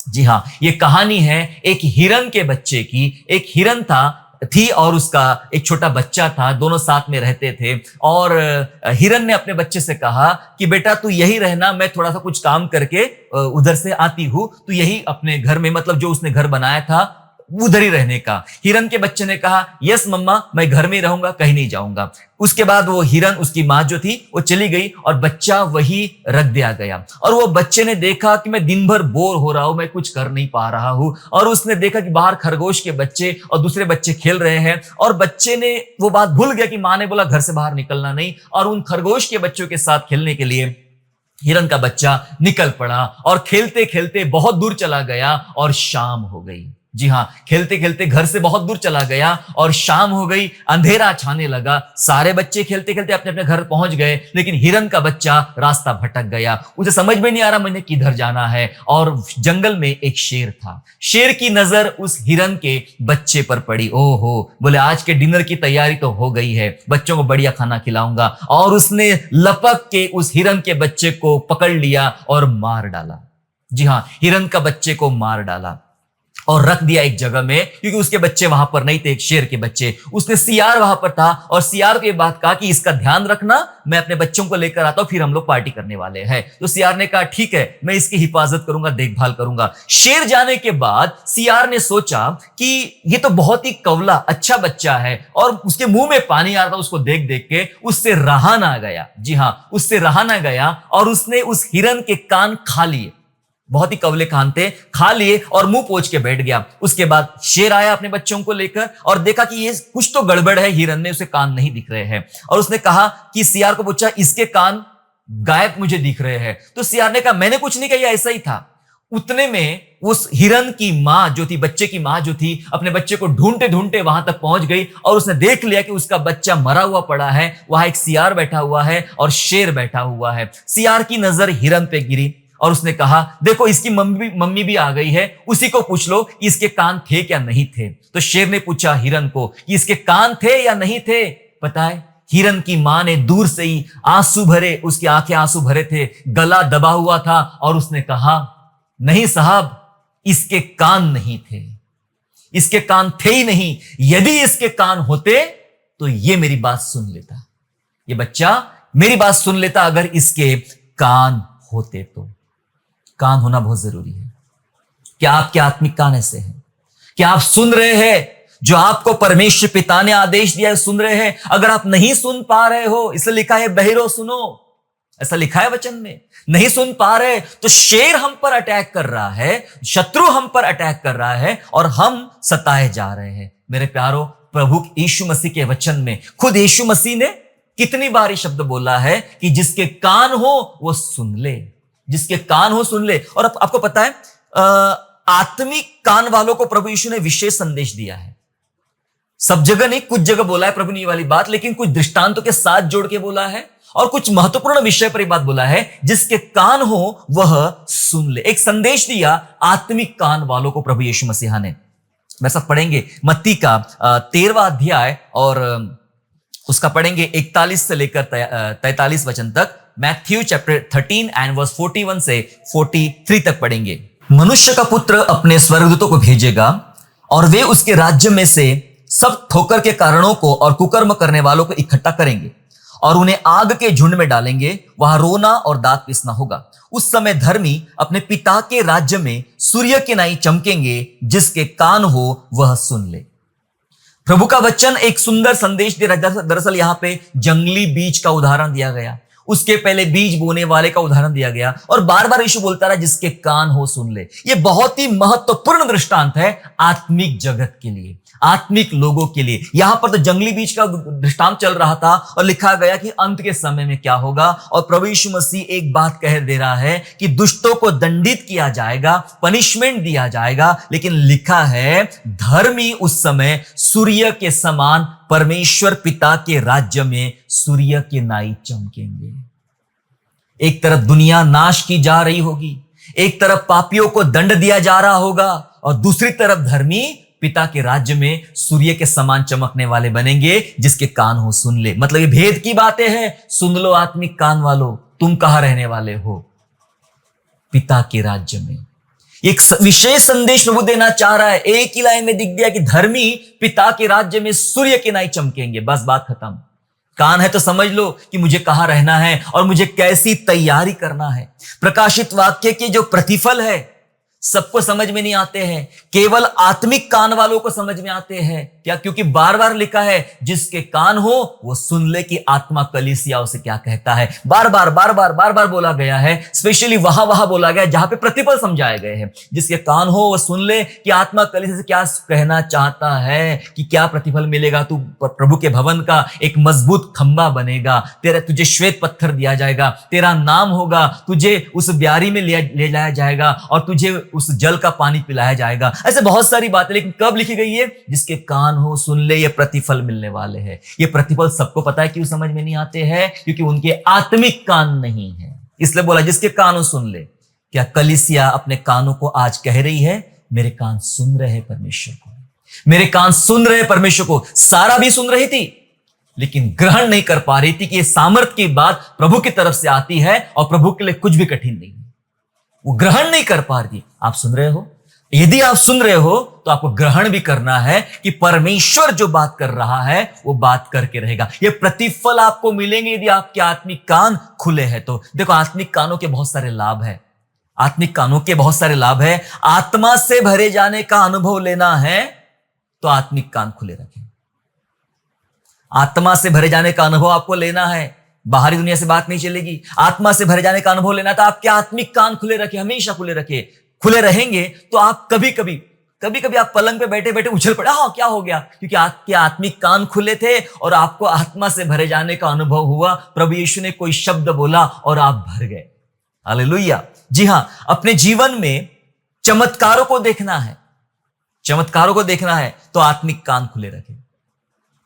जी हाँ, ये कहानी है एक हिरन के बच्चे की। एक हिरन थी और उसका एक छोटा बच्चा था, दोनों साथ में रहते थे। और हिरन ने अपने बच्चे से कहा कि बेटा तू यही रहना, मैं थोड़ा सा कुछ काम करके उधर से आती हूं, तू यही अपने घर में, मतलब जो उसने घर बनाया था उधर ही रहने का। हिरन के बच्चे ने कहा यस मम्मा, मैं घर में रहूंगा, कहीं नहीं जाऊंगा। उसके बाद वो हिरन, उसकी माँ जो थी वो चली गई और बच्चा वही रख दिया गया। और वो बच्चे ने देखा कि मैं दिन भर बोर हो रहा हूं, मैं कुछ कर नहीं पा रहा हूं। और उसने देखा कि बाहर खरगोश के बच्चे और दूसरे बच्चे खेल रहे हैं, और बच्चे ने वो बात भूल गया कि माँ ने बोला घर से बाहर निकलना नहीं, और उन खरगोश के बच्चों के साथ खेलने के लिए हिरन का बच्चा निकल पड़ा और खेलते खेलते बहुत दूर चला गया और शाम हो गई। जी हाँ, खेलते खेलते घर से बहुत दूर चला गया और शाम हो गई, अंधेरा छाने लगा। सारे बच्चे खेलते खेलते अपने अपने घर पहुंच गए, लेकिन हिरन का बच्चा रास्ता भटक गया। उसे समझ में नहीं आ रहा मैंने किधर जाना है। और जंगल में एक शेर था। शेर की नजर उस हिरन के बच्चे पर पड़ी। ओहो, बोले आज के डिनर की तैयारी तो हो गई है, बच्चों को बढ़िया खाना खिलाऊंगा। और उसने लपक के उस हिरन के बच्चे को पकड़ लिया और मार डाला। जी हाँ, हिरन का बच्चे को मार डाला और रख दिया एक जगह में, क्योंकि उसके बच्चे वहां पर नहीं थे, एक शेर के बच्चे। उसने सियार वहां पर था और सियार के बाद कहा कि इसका ध्यान रखना, मैं अपने बच्चों को लेकर आता हूं, फिर हम लोग पार्टी करने वाले हैं। तो सियार ने कहा ठीक है, मैं इसकी हिफाजत करूंगा, देखभाल करूंगा। शेर जाने के बाद सियार ने सोचा कि ये तो बहुत ही कवला अच्छा बच्चा है, और उसके मुंह में पानी आ रहा था उसको देख देख के। उससे रहा ना गया, जी हां, उससे रहा ना गया, और उसने उस हिरन के कान खा लिए। बहुत ही कवले कान थे, खा लिए और मुंह पोंछ के बैठ गया। उसके बाद शेर आया अपने बच्चों को लेकर और देखा कि ये कुछ तो गड़बड़ है, हिरन ने उसे कान नहीं दिख रहे हैं। और उसने कहा कि सियार को पूछा इसके कान गायब मुझे दिख रहे हैं। तो सियार ने कहा मैंने कुछ नहीं कहा, ऐसा ही था। उतने में उस हिरन की मां जो थी, बच्चे की मां जो थी, अपने बच्चे को ढूंढते ढूंढते वहां तक पहुंच गई और उसने देख लिया कि उसका बच्चा मरा हुआ पड़ा है। वहां एक सियार बैठा हुआ है और शेर बैठा हुआ है। सियार की नजर हिरन पे गिरी और उसने कहा देखो इसकी मम्मी भी आ गई है, उसी को पूछ लो कि इसके कान थे क्या नहीं थे। तो शेर ने पूछा हिरन को कि इसके कान थे या नहीं थे। पता है, हिरन की मां ने दूर से ही आंसू भरे, उसकी आंखें आंसू भरे थे, गला दबा हुआ था, और उसने कहा नहीं साहब, इसके कान नहीं थे, इसके कान थे ही नहीं। यदि इसके कान होते तो ये मेरी बात सुन लेता, ये बच्चा मेरी बात सुन लेता, अगर इसके कान होते तो। कान होना बहुत जरूरी है। क्या आपके आत्मिक कान ऐसे हैं? क्या आप सुन रहे हैं जो आपको परमेश्वर पिता ने आदेश दिया है? सुन रहे हैं? अगर आप नहीं सुन पा रहे हो, इसलिए लिखा है बहिरो सुनो, ऐसा लिखा है वचन में। नहीं सुन पा रहे तो शेर हम पर अटैक कर रहा है, शत्रु हम पर अटैक कर रहा है और हम सताए जा रहे हैं। मेरे प्यारो, प्रभु यीशु मसीह के वचन में खुद यीशु मसीह ने कितनी बार ये शब्द बोला है कि जिसके कान हो वो सुन ले, जिसके कान हो सुन ले। और आपको पता है, आत्मिक कान वालों को प्रभु यीशु ने विशेष संदेश दिया है। सब जगह नहीं, कुछ जगह बोला है प्रभु ने ये वाली बात, लेकिन कुछ दृष्टांतों के साथ जोड़ के बोला है और कुछ महत्वपूर्ण विषय पर बात बोला है। जिसके कान हो वह सुन ले। एक संदेश दिया आत्मिक कान वालों को प्रभु यीशु मसीहा ने। वैसा पढ़ेंगे मत्ती का 13वां अध्याय और उसका पढ़ेंगे 41 से लेकर 43 वचन तक। मैथ्यू चैप्टर 13 एंड वर्स 41 से 43 तक पढ़ेंगे। मनुष्य का पुत्र अपने स्वर्गदूतों को भेजेगा और वे उसके राज्य में से सब ठोकर के कारणों को और कुकर्म करने वालों को इकट्ठा करेंगे और उन्हें आग के झुंड में डालेंगे। वहां रोना और दांत पीसना होगा। उस समय धर्मी अपने पिता के राज्य में सूर्य के नाई चमकेंगे। जिसके कान हो वह सुन ले। प्रभु का वचन एक सुंदर संदेश दे रहा है। दरअसल यहां पे जंगली बीज का उदाहरण दिया गया। उसके पहले बीज बोने वाले का उदाहरण दिया गया और बार बार यीशु बोलता रहा जिसके कान हो सुन ले। यह बहुत ही महत्वपूर्ण दृष्टांत है आत्मिक जगत के लिए, आत्मिक लोगों के लिए। यहां पर तो जंगली बीज का दृष्टांत चल रहा था और लिखा गया कि अंत के समय में क्या होगा। और प्रभु यीशु मसीह एक बात कह दे रहा है कि दुष्टों को दंडित किया जाएगा, पनिशमेंट दिया जाएगा, लेकिन लिखा है धर्मी उस समय सूर्य के समान परमेश्वर पिता के राज्य में सूर्य के नाई चमकेंगे। एक तरफ दुनिया नाश की जा रही होगी, एक तरफ पापियों को दंड दिया जा रहा होगा और दूसरी तरफ धर्मी पिता के राज्य में सूर्य के समान चमकने वाले बनेंगे। जिसके कान हो सुन ले। मतलब ये भेद की बातें हैं। सुन लो आत्मिक कान वालों, तुम कहां रहने वाले हो? पिता के राज्य में। एक विशेष संदेश प्रभु देना चाह रहा है। एक ही लाइन में दिख गया कि धर्मी पिता के राज्य में सूर्य के नाई चमकेंगे। बस बात खत्म। कान है तो समझ लो कि मुझे कहां रहना है और मुझे कैसी तैयारी करना है। प्रकाशित वाक्य के जो प्रतिफल है सबको समझ में नहीं आते हैं, केवल आत्मिक कान वालों को समझ में आते हैं। क्या? क्योंकि बार बार लिखा है जिसके कान हो वो सुन ले कि आत्मा कलीसिया उसे क्या कहता है। बार बार बोला गया है। स्पेशली वहां बोला गया जहां पे प्रतिफल समझाए गए हैं। जिसके कान हो वो सुन ले कि आत्मा कलीसिया से क्या कहना चाहता है, कि क्या प्रतिफल मिलेगा। तू प्रभु के भवन का एक मजबूत खंबा बनेगा, तुझे श्वेत पत्थर दिया जाएगा, तेरा नाम होगा, तुझे उस ब्यारी में ले जाया जाएगा और तुझे उस जल का पानी पिलाया जाएगा। ऐसे बहुत सारी बातें, लेकिन कब लिखी गई है? जिसके कान हो सुन ले, ये प्रतिफल मिलने वाले हैं। ये प्रतिफल सबको पता है, क्यों समझ में नहीं आते हैं? क्योंकि उनके आत्मिक कान नहीं है। इसलिए बोला जिसके कान हो सुन ले। क्या कलीसिया अपने कानों को आज कह रही है मेरे कान सुन रहे हैं परमेश्वर को, मेरे कान सुन रहे परमेश्वर को? सारा भी सुन रही थी लेकिन ग्रहण नहीं कर पा रही थी कि ये सामर्थ की बात प्रभु की तरफ से आती है और प्रभु के लिए कुछ भी कठिन नहीं है। वो ग्रहण नहीं कर पा रही। आप सुन रहे हो? यदि आप सुन रहे हो तो आपको ग्रहण भी करना है कि परमेश्वर जो बात कर रहा है वो बात करके रहेगा। ये प्रतिफल आपको मिलेंगे यदि आपके आत्मिक कान खुले हैं तो। देखो, आत्मिक कानों के बहुत सारे लाभ है। आत्मिक कानों के बहुत सारे लाभ है। आत्मा से भरे जाने का अनुभव लेना है तो आत्मिक कान खुले रखें। आत्मा से भरे जाने का अनुभव आपको लेना है, बाहरी दुनिया से बात नहीं चलेगी। आत्मा से भरे जाने का अनुभव लेना तो आपके आत्मिक कान खुले रखे, हमेशा खुले रखे। खुले रहेंगे तो आप कभी कभी आप पलंग पे बैठे बैठे उछल पड़े, हाँ क्या हो गया? क्योंकि आपके आत्मिक कान खुले थे और आपको आत्मा से भरे जाने का अनुभव हुआ। प्रभु यीशु ने कोई शब्द बोला और आप भर गए। हालेलुया। जी हां, अपने जीवन में चमत्कारों को देखना है, चमत्कारों को देखना है तो आत्मिक कान खुले रखें।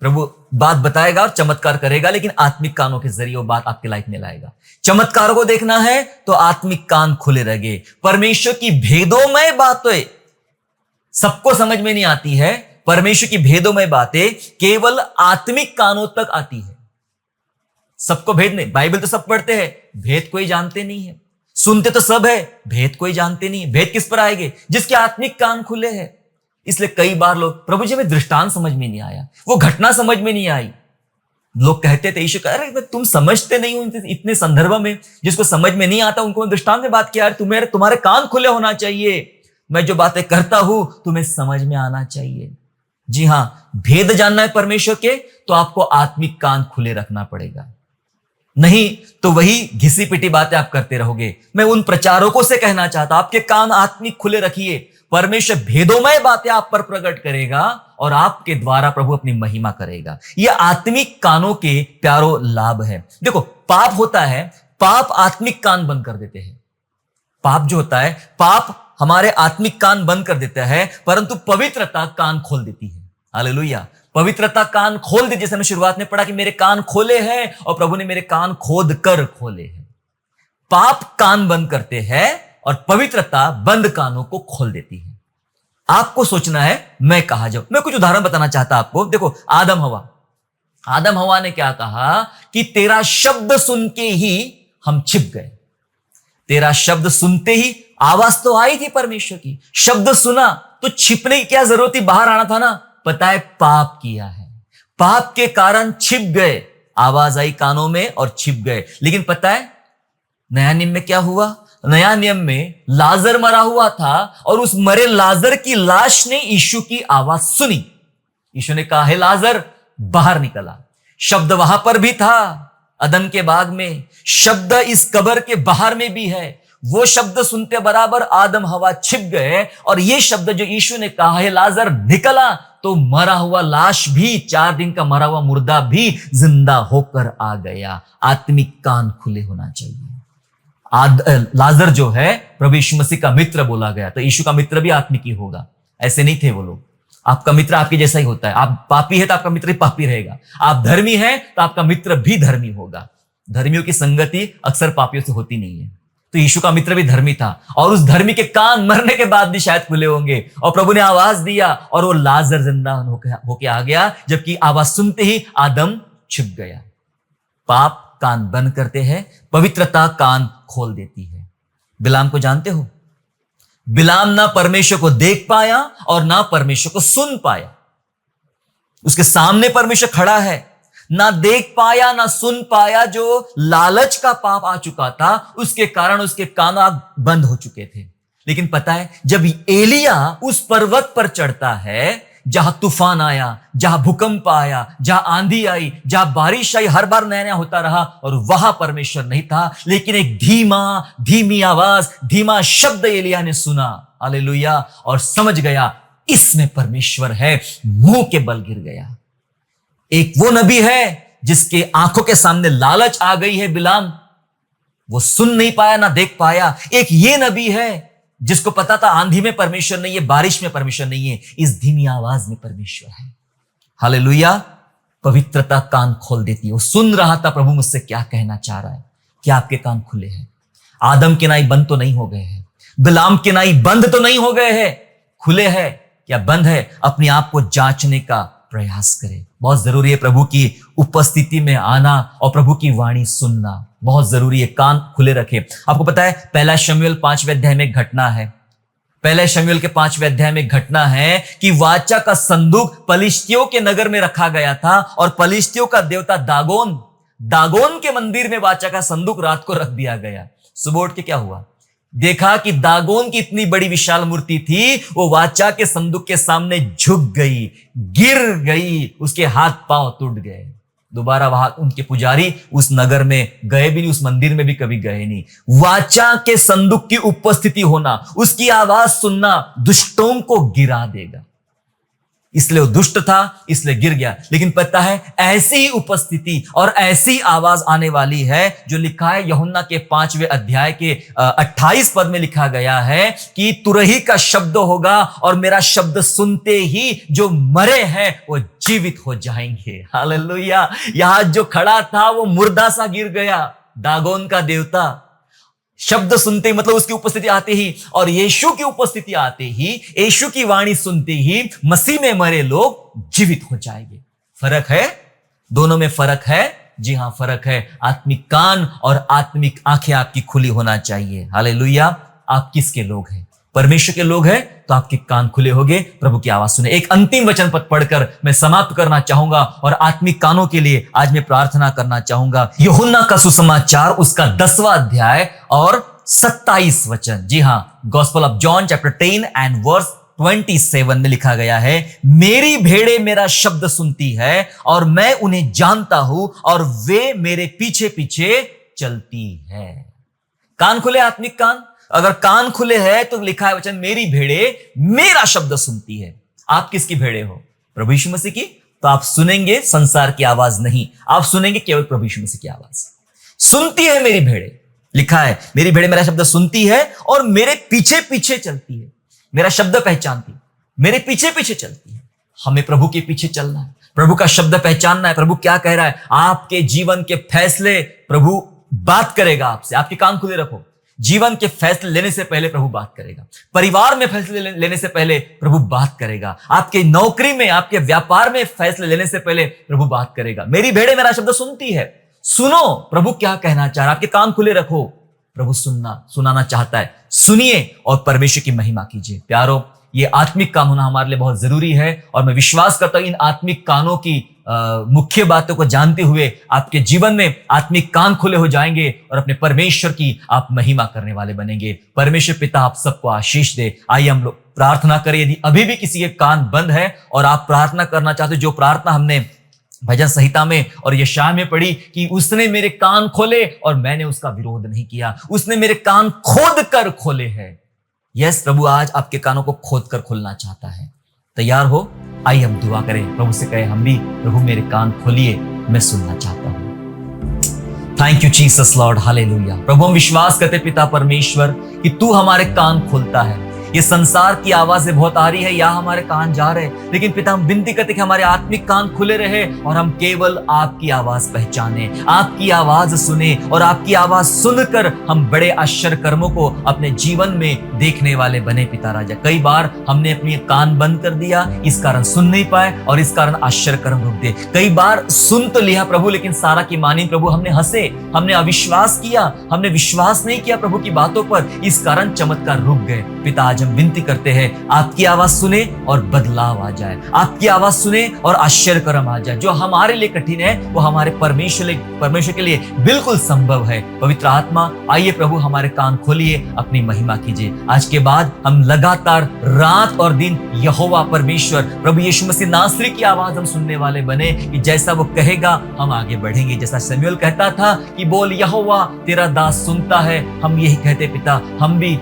प्रभु बात बताएगा और चमत्कार करेगा, लेकिन आत्मिक कानों के जरिए वो बात आपके लाइफ में लाएगा। चमत्कारों को देखना है तो आत्मिक कान खुले रहे। परमेश्वर की भेदोमय बातें सबको समझ में नहीं आती है। परमेश्वर की भेदोमय बातें केवल आत्मिक कानों तक आती है। सबको भेद नहीं। बाइबल तो सब पढ़ते हैं, भेद कोई जानते नहीं है। सुनते तो सब है, भेद कोई जानते नहीं है। भेद किस पर आएंगे? जिसके आत्मिक कान खुले हैं। इसलिए कई बार लोग, प्रभु जी में दृष्टांत समझ में नहीं आया, वो घटना समझ में नहीं आई। लोग कहते थे, यीशु कह रहे तुम समझते नहीं हो इतने संदर्भ में, जिसको समझ में नहीं आता उनको दृष्टांत में बात किया। तुम्हारे कान खुले होना चाहिए। मैं जो बातें करता हूं तुम्हें समझ में आना चाहिए। जी हां, भेद जानना है परमेश्वर के तो आपको आत्मिक कान खुले रखना पड़ेगा, नहीं तो वही घिसी पिटी बातें आप करते रहोगे। मैं उन प्रचारकों से कहना चाहता, आपके कान आत्मिक खुले रखिए। परमेश्वर भेदोमय बातें आप पर प्रकट करेगा और आपके द्वारा प्रभु अपनी महिमा करेगा। यह आत्मिक कानों के प्यारो लाभ है। देखो, पाप होता है, पाप आत्मिक कान बंद कर देते हैं। पाप जो होता है, पाप हमारे आत्मिक कान बंद कर देता है, परंतु पवित्रता कान खोल देती है। हालेलुया। पवित्रता कान खोल दी। जैसे हमने शुरुआत में पढ़ा कि मेरे कान खोले हैं और प्रभु ने मेरे कान खोद कर खोले हैं। पाप कान बंद करते हैं और पवित्रता बंद कानों को खोल देती है। आपको सोचना है मैं कहां जाऊं। मैं कुछ उदाहरण बताना चाहता आपको। देखो, आदम हवा ने क्या कहा कि तेरा शब्द सुन के ही हम छिप गए। तेरा शब्द सुनते ही, आवाज तो आई थी परमेश्वर की, शब्द सुना तो छिपने की क्या जरूरत थी? बाहर आना था ना। पता है पाप किया है, पाप के कारण छिप गए। आवाज आई कानों में और छिप गए। लेकिन पता है नया नियम में क्या हुआ? नया नियम में लाजर मरा हुआ था और उस मरे लाजर की लाश ने यीशु की आवाज सुनी। यीशु ने कहा, हे लाजर बाहर निकला। शब्द वहां पर भी था, अदन के बाग में, शब्द इस कब्र के बाहर में भी है। वो शब्द सुनते बराबर आदम हवा छिप गए, और ये शब्द जो यीशु ने कहा है लाजर निकला, तो मरा हुआ लाश भी, 4 दिन का मरा हुआ मुर्दा भी जिंदा होकर आ गया। आत्मिक कान खुले होना चाहिए। लाजर जो है प्रभु यीशु मसीह का मित्र बोला गया, तो यीशु का मित्र भी आत्मिक ही होगा। ऐसे नहीं थे वो लोग। आपका मित्र आपके जैसा ही होता है। आप पापी है तो आपका मित्र भी पापी रहेगा, आप धर्मी है तो आपका मित्र भी धर्मी होगा। धर्मियों की संगति अक्सर पापियों से होती नहीं है। तो यीशु का मित्र भी धर्मी था, और उस धर्मी के कान मरने के बाद भी शायद खुले होंगे, और प्रभु ने आवाज दिया और वो लाजर जिंदा होके आ गया, जबकि आवाज सुनते ही आदम छिप गया। पाप कान बंद करते हैं, पवित्रता कान खोल देती है। बिलाम को जानते हो? बिलाम ना परमेश्वर को देख पाया और ना परमेश्वर को सुन पाया। उसके सामने परमेश्वर खड़ा है, ना देख पाया ना सुन पाया। जो लालच का पाप आ चुका था, उसके कारण उसके कान बंद हो चुके थे। लेकिन पता है, जब एलिया उस पर्वत पर चढ़ता है जहां तूफान आया, जहां भूकंप आया, जहां आंधी आई, जहां बारिश आई, हर बार नया नया होता रहा, और वहां परमेश्वर नहीं था। लेकिन एक धीमी आवाज, धीमा शब्द एलिया ने सुना, हालेलुया, और समझ गया इसमें परमेश्वर है। मुंह के बल गिर गया। एक वो नबी है जिसके आंखों के सामने लालच आ गई है, बिलाम, वो सुन नहीं पाया ना देख पाया। एक ये नबी है जिसको पता था आंधी में परमेश्वर नहीं है, बारिश में परमेश्वर नहीं है, इस धीमी आवाज में परमेश्वर है। हालेलुया। पवित्रता कान खोल देती है। वो सुन रहा था प्रभु मुझसे क्या कहना चाह रहा है। क्या आपके कान खुले हैं? आदम के नाई बंद तो नहीं हो गए हैं, बिलाम के नाई बंद तो नहीं हो गए हैं, खुले हैं क्या बंद है? अपने आप को जांचने का प्रयास करें। बहुत जरूरी है प्रभु की उपस्थिति में आना और प्रभु की वाणी सुनना, बहुत जरूरी है। कान खुले रखें। आपको पता है, पहला शमूएल 5वें अध्याय में घटना है। पहले शमूएल के 5वें अध्याय में घटना है कि वाचा का संदूक पलिश्तियों के नगर में रखा गया था, और पलिश्तियों का देवता दागोन के मंदिर में वाचा का संदूक रात को रख दिया गया। सुबह उठ के क्या हुआ? देखा कि दागोन की इतनी बड़ी विशाल मूर्ति थी, वो वाचा के संदूक के सामने झुक गई, गिर गई, उसके हाथ पांव टूट गए। दोबारा वहां उनके पुजारी उस नगर में गए भी नहीं, उस मंदिर में भी कभी गए नहीं। वाचा के संदूक की उपस्थिति होना, उसकी आवाज सुनना दुष्टों को गिरा देगा। इसलिए वो दुष्ट था, इसलिए गिर गया। लेकिन पता है, ऐसी ही उपस्थिति और ऐसी आवाज आने वाली है जो लिखा है यूहन्ना के 5वें अध्याय के 28 पद में लिखा गया है कि तुरही का शब्द होगा, और मेरा शब्द सुनते ही जो मरे हैं वो जीवित हो जाएंगे। हालेलुया। यहां जो खड़ा था वो मुर्दा सा गिर गया, दागोन का देवता। शब्द सुनते ही, मतलब उसकी उपस्थिति आते ही, और यीशु की उपस्थिति आते ही, यीशु की वाणी सुनते ही मसीह में मरे लोग जीवित हो जाएंगे। फर्क है, दोनों में फर्क है। जी हां, फर्क है। आत्मिक कान और आत्मिक आंखें आपकी खुली होना चाहिए। हालेलुया। आप किसके लोग हैं? परमेश्वर के लोग हैं तो आपके कान खुले होंगे, प्रभु की आवाज सुने। एक अंतिम वचन पद पढ़कर मैं समाप्त करना चाहूंगा, और आत्मिक कानों के लिए आज मैं प्रार्थना करना चाहूंगा। यूहन्ना का सुसमाचार उसका 10वां अध्याय और 27 वचन। जी हां, gospel of John chapter 10 and verse 27 में लिखा गया है, मेरी भेड़ें मेरा शब्द सुनती है, और मैं उन्हें जानता हूं, और वे मेरे पीछे पीछे चलती है। कान खुले, आत्मिक कान। अगर कान खुले हैं तो लिखा है वचन, मेरी भेड़े मेरा शब्द सुनती है। आप किसकी भेड़े हो? प्रभु यीशु मसीह की। तो आप सुनेंगे संसार की आवाज नहीं, आप सुनेंगे केवल प्रभु यीशु मसीह की आवाज। सुनती है मेरी भेड़े, लिखा है मेरी भेड़े मेरा शब्द सुनती है और मेरे पीछे पीछे चलती है। मेरा शब्द पहचानती, मेरे पीछे पीछे चलती है। हमें प्रभु के पीछे चलना है, प्रभु का शब्द पहचानना है। प्रभु क्या कह रहा है? आपके जीवन के फैसले प्रभु बात करेगा आपसे। आपके कान खुले रखो। जीवन के फैसले लेने से पहले प्रभु बात करेगा। परिवार में फैसले लेने से पहले प्रभु बात करेगा। आपके नौकरी में, आपके व्यापार में फैसले लेने से पहले प्रभु बात करेगा। मेरी भेड़ें मेरा शब्द सुनती है। सुनो प्रभु क्या कहना चाह रहा है। आपके कान खुले रखो, प्रभु सुनाना चाहता है। सुनिए और परमेश्वर की महिमा कीजिए। प्यारो, ये आत्मिक कान होना हमारे लिए बहुत जरूरी है, और मैं विश्वास करता हूं इन आत्मिक कानों की मुख्य बातों को जानते हुए आपके जीवन में आत्मिक कान खुले हो जाएंगे, और अपने परमेश्वर की आप महिमा करने वाले बनेंगे। परमेश्वर पिता आप सबको आशीष दे। आइए हम लोग प्रार्थना करें। यदि अभी भी किसी के कान बंद है और आप प्रार्थना करना चाहते हो, जो प्रार्थना हमने भजन संहिता में और यशाया में पढ़ी कि उसने मेरे कान खोले और मैंने उसका विरोध नहीं किया। उसने मेरे कान खोद कर खोले हैं। यस, प्रभु आज आपके कानों को खोद कर खोलना चाहता है। तैयार हो? आइए हम दुआ करें, प्रभु से कहें हम भी, प्रभु मेरे कान खोलिए, मैं सुनना चाहता हूं। Thank you Jesus Lord, hallelujah. प्रभु हम विश्वास करते पिता परमेश्वर कि तू हमारे कान खोलता है। ये संसार की आवाजें बहुत आ रही है, या हमारे कान जा रहे, लेकिन पिता हम विनती करते कि हमारे आत्मिक कान खुले रहे और हम केवल आपकी आवाज पहचाने, आपकी आवाज सुने और आपकी आवाज सुनकर हम बड़े आश्चर्य कर्मों को अपने जीवन में देखने वाले बने। पिता राजा, कई बार हमने अपने कान बंद कर दिया, इस कारण सुन नहीं पाए और इस कारण आश्चर्य कर्म रुक गए। कई बार सुन तो लिया प्रभु, लेकिन सारा की मानी प्रभु, हमने हंसे, हमने अविश्वास किया, हमने विश्वास नहीं किया प्रभु की बातों पर, इस कारण चमत्कार रुक गए। पिता आज हम विनती करते हैं, आपकी आवाज सुने और बदलाव आ जाए, आपकी आवाज सुने और आश्चर्य कर्म आ जाए। जो हमारे लिए कठिन है वो हमारे परमेश्वर के लिए बिल्कुल संभव है। पवित्र आत्मा आइए प्रभु, हमारे कान खोलिए, अपनी महिमा कीजिए। आज के बाद हम लगातार रात और दिन यहोवा परमेश्वर प्रभु यीशु मसीह नासरी की आवाज हम सुनने वाले बने कि जैसा वो कहेगा हम आगे बढ़ेंगे। जैसा शमूएल कहता था कि बोल यहोवा तेरा दास सुनता है, हम यही कहते पिता, हम भी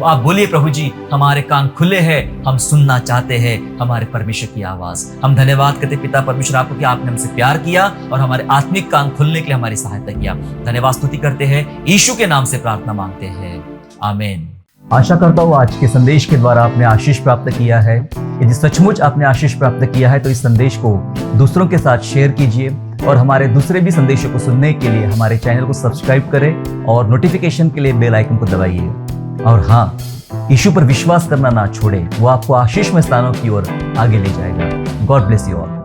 आप बोलिए प्रभु जी, हमारे कान खुले हैं, हम सुनना चाहते हैं हमारे परमेश्वर की आवाज। हम धन्यवाद करते पिता परमेश्वर आपको कि आपने हमसे प्यार किया और हमारे आत्मिक कान खुलने के लिए हमारी सहायता किया। धन्यवाद स्तुति करते हैं, यीशु के नाम से प्रार्थना मांगते हैं, आमीन। आशा करता हूँ आज के संदेश के द्वारा आपने आशीष प्राप्त किया है। यदि सचमुच आपने आशीष प्राप्त किया है तो इस संदेश को दूसरों के साथ शेयर कीजिए और हमारे दूसरे भी संदेशों को सुनने के लिए हमारे चैनल को सब्सक्राइब करें और नोटिफिकेशन के लिए बेल आइकन को दबाइए। और हाँ, यीशु पर विश्वास करना ना छोड़े, वो आपको आशीषमय स्थानों की ओर आगे ले जाएगा। God bless you all.